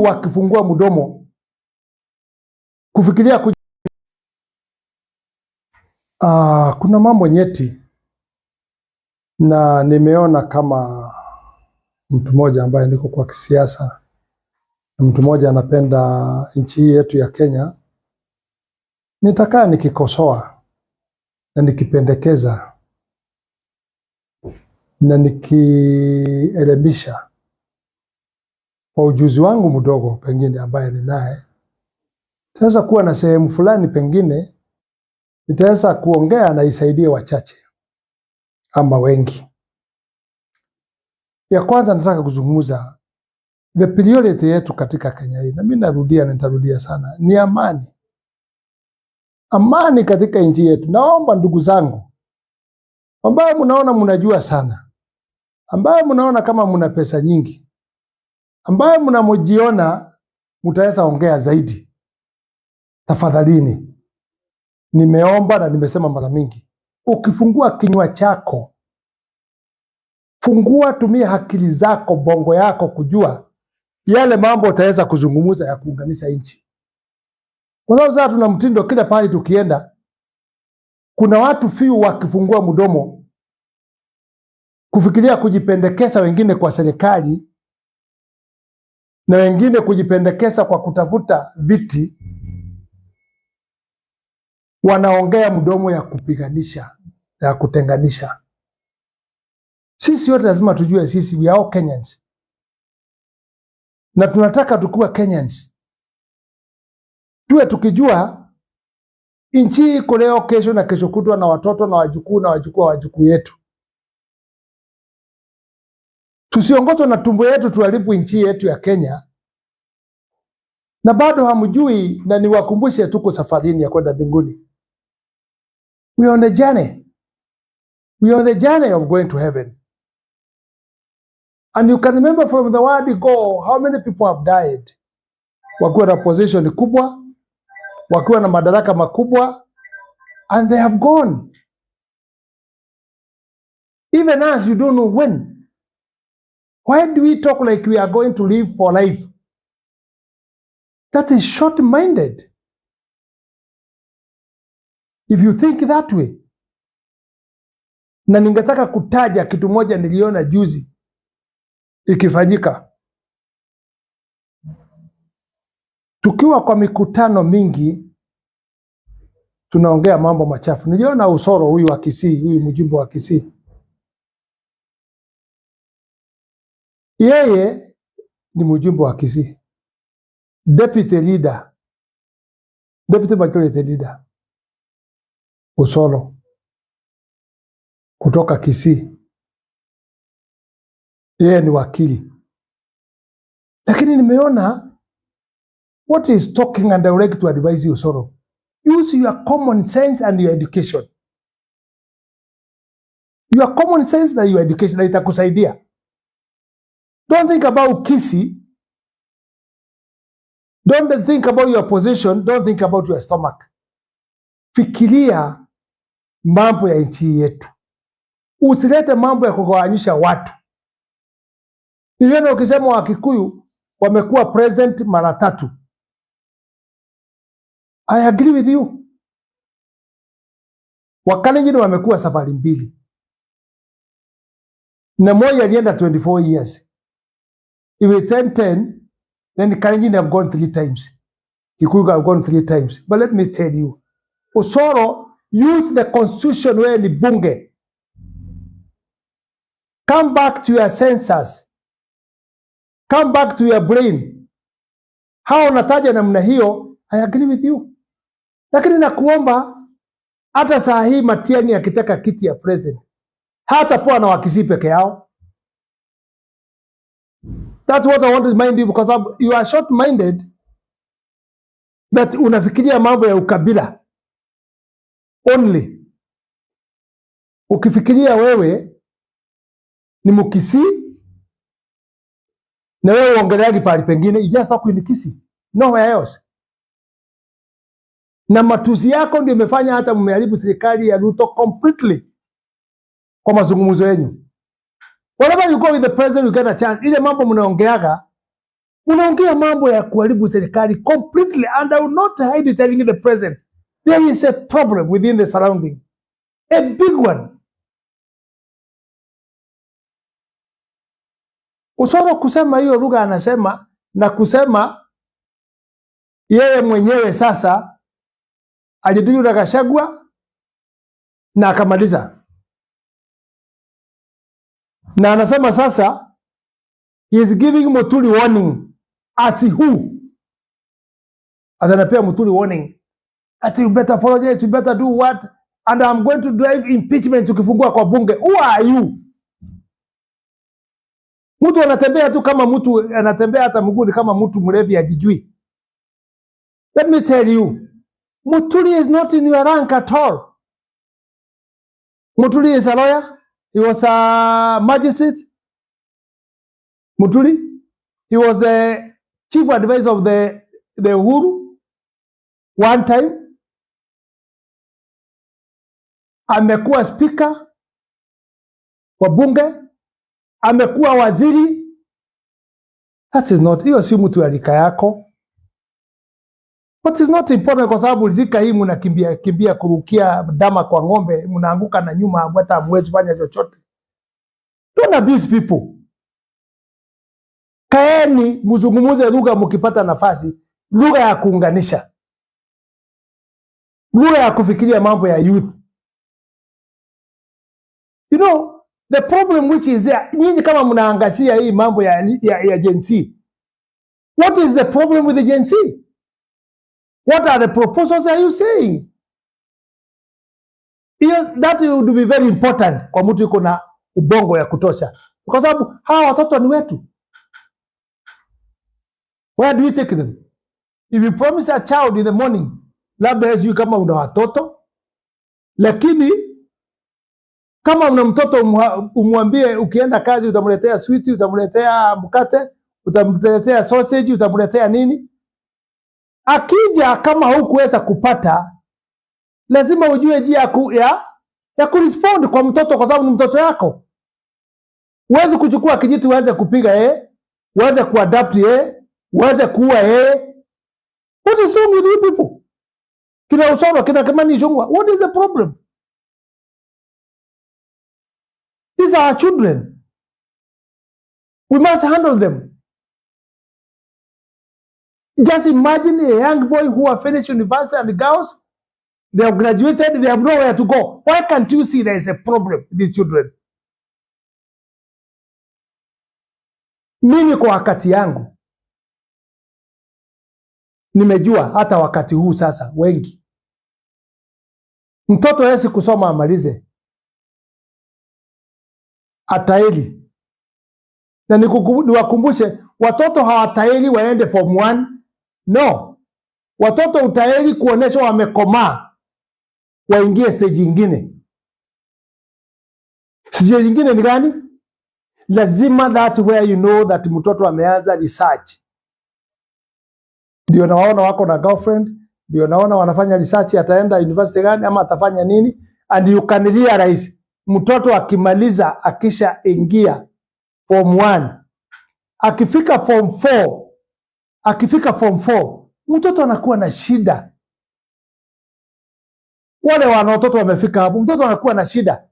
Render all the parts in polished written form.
wakifungua mdomo kufikiria kuna mambo nyeti, na nimeona kama mtu mmoja ambaye niko kwa kisiasa, mtu mmoja anapenda nchi yetu ya Kenya, nitakaa nikikosoa na nikipendekeza na nikielimisha kwa ujuzi wangu mdogo pengine ambaye ninaye. Taweza kuwa na sehemu fulani pengine nitaweza kuongea na isaidie wachache ama wengi. Ya kwanza nataka kuzungumza the priority yetu katika Kenya hii, na mimi narudia na nitarudia sana, ni amani. Amani katika nchi yetu. Naomba ndugu zangu ambao mnaona mnajua sana, ambao mnaona kama mna pesa nyingi, ambao mnamojiona mtaweza ongea zaidi, tafadhalini, nimeomba na nimesema mara mingi, ukifungua kinywa chako, fungua, tumia akili zako, bongo yako kujua yale mambo utaweza kuzungumza ya kuunganisha nchi. Kwa sababu sasa tuna mtindo, kila pale tukienda kuna watu fiu wakifungua mdomo kufikiria kujipendekeza, wengine kwa serikali na wengine kujipendekeza kwa kutafuta viti, wanaongea mdomo ya kupiganisha, ya kutenganisha. Sisi wote lazima tujue sisi we are all Kenyans, na tunataka tukue Kenyans, tuwe tukijua nchi iko leo, kesho na kesho kutwa, na watoto na wajukuu na wajukuu wa wajukuu yetu. Tusiongozwe na tumbo yetu tuharibu nchi yetu ya Kenya, na bado hamjui. Na niwakumbushe, tuko safarini ya kwenda mbinguni. We are on the journey. We are on the journey of going to heaven. And you can remember from the word go, how many people have died wakiwa na position kubwa, wakiwa na madaraka makubwa, and they have gone. Even us, you don't know when. Why do we talk like we are going to live for life? That is short-minded. If you think that way. Na ningetaka kutaja kitu moja niliona juzi ikifanyika. Tukiwa kwa mikutano mingi tunaongea mambo machafu. Niliona Usoro huyu wa Kisii, huyu mjumbe wa Kisii. Yeye ni mjumbe wa Kisii. Deputy majority leader Usoro kutoka Kisii. Yeye ni wakili. Lakini nimeona what is talking, and I would like to advise you, Usoro, use your common sense and your education. Your common sense and your education na itakusaidia. Don't think about Kisii. Don't think about your position. Don't think about your stomach. Fikiria mambo ya nchi yetu. Usilete mambo ya kugawanyisha watu. Niliona ukisema Wakikuyu wamekuwa president mara 3. I agree with you. Wakalenjin wamekuwa safari 2. Na moja alienda 24 years. If it 10, then the Kalenjin have gone 3 times. Kikuyu have gone 3 times. But let me tell you, Usoro, use the constitution where ni bunge. Come back to your senses. Come back to your brain. Hao unataja namna hiyo, I agree with you. Lakini nakuomba, hata saa hii Matiang'i akitaka kiti ya president, hata poa na Wakisii peke yao. That's what I want to remind you, because you are short-minded, that unafikiria mambo ya ukabila only. Ukifikiria wewe ni Mkisii na wewe uongeleagi pahali pengine, you just talk in Kisii, nowhere else. Na matusi yako ndio imefanya hata mmeharibu serikali ya Ruto completely kwa mazungumzo yenu. Whenever you go with the president, you get a chance. Ile mambo mnaongeaga Unaongea mambo ya kuharibu serikali completely, and I will not hide it telling the president. There is a problem within the surrounding. A big one. Usoro kusema hiyo lugha anasema na kusema yeye mwenyewe sasa aliduyu na Gachagua na akamaliza. Na anasema sasa he is giving Muturi warning as who? Atanapea Muturi warning. That you better apologize, you better do what? And I'm going to drive impeachment tukifungua kwa bunge. Who are you? Mtu anatembea tu kama mtu anatembea hata mguu kama mtu mlevi ajijui. Let me tell you, Muturi is not in your rank at all. Muturi is a lawyer. He was a magistrate. Muturi, he was the chief advisor of the Uhuru one time. Amekuwa speaker wa bunge, amekuwa waziri. That is not, hiyo si mtu alika yako. But it's not important kwa sababu zika hii mnakimbia kurukia dama kwa ng'ombe, mnaanguka na nyuma hata hamwezi fanya chochote. Don't abuse people. Kaeni mzungumuze lugha mkipata nafasi, lugha ya kuunganisha, lugha ya kufikiria mambo ya youth. You know, the problem which is there, nyinyi kama mnaangazia hii mambo ya Gen Z. What is the problem with the Gen Z? What are the proposals are you saying? That would be very important kwa mtu yuko na ubongo ya kutosha. Kwa sababu hawa watoto ni wetu. Where do we take them? If you promise a child in the morning, labda sijui kama una watoto, lakini kama una mtoto umwambie ukienda kazi utamletea sweet, utamletea mkate, utamletea sausage, utamletea nini? Akija kama hukuweza kupata, lazima ujue njia ya kurespond kwa mtoto kwa sababu ni mtoto yako. Uweze kuchukua kijiti uanze kupiga uanze kuadapt uanze kuua What is wrong with you people? Kina Usoro, kina Kimani Ichung'wah, what is the problem? These are our children. We must handle them. Just imagine a young boy who have finished university and girls, they have graduated, they have nowhere to go. Why can't you see there is a problem with these children? Mimi kwa wakati yangu nimejua hata wakati huu sasa wengi mtoto hawezi kusoma amalize ataili. Na niwakumbushe watoto hawataili waende form 1. No. Watoto utaili kuonesha wamekomaa waingie stage nyingine. Stage nyingine ni gani? Lazima that where you know that mtoto ameanza research. Ndio nawaona wako na girlfriend, ndio naona wanafanya research ataenda university gani ama atafanya nini, and you can realize mtoto akimaliza akisha ingia form 1 akifika form 4 mtoto anakuwa na shida. Wale watoto wamefika hapo, mtoto anakuwa na shida,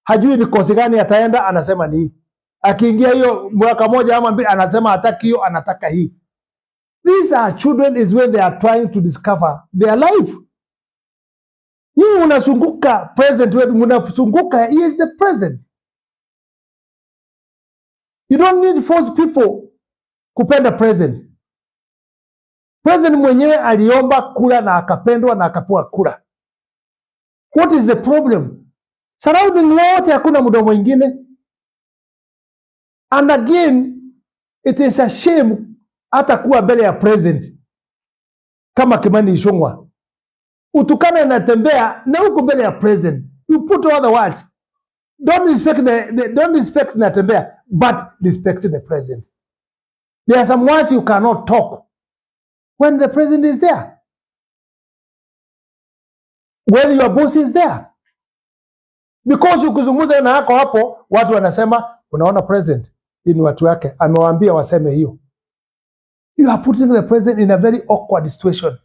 hajui ni kozi gani ataenda, anasema ni hii. Akiingia hiyo mwaka moja ama mbili anasema hataki hiyo, anataka hii. These are children is when they are trying to discover their life. Yeye unazunguka president wetu, unazunguka, he is the president. You don't need to force people kupenda president. President mwenyewe aliomba kura na akapendwa na akapewa kura. What is the problem? Surrounding wote hakuna mdomo mwingine. And again, it is a shame hata kuwa mbele ya president kama Kimani Ichung'wah. Utukana na tembea na huko mbele ya president. You put all the words. Don't respect na tembea, but respect the president. There are some words you cannot talk when the president is there. When your boss is there. Because ukizungumza na yako hapo, watu wanasema, unaona president, hii ni watu wake, amewaambia waseme hiyo. You are putting the president in a very awkward situation.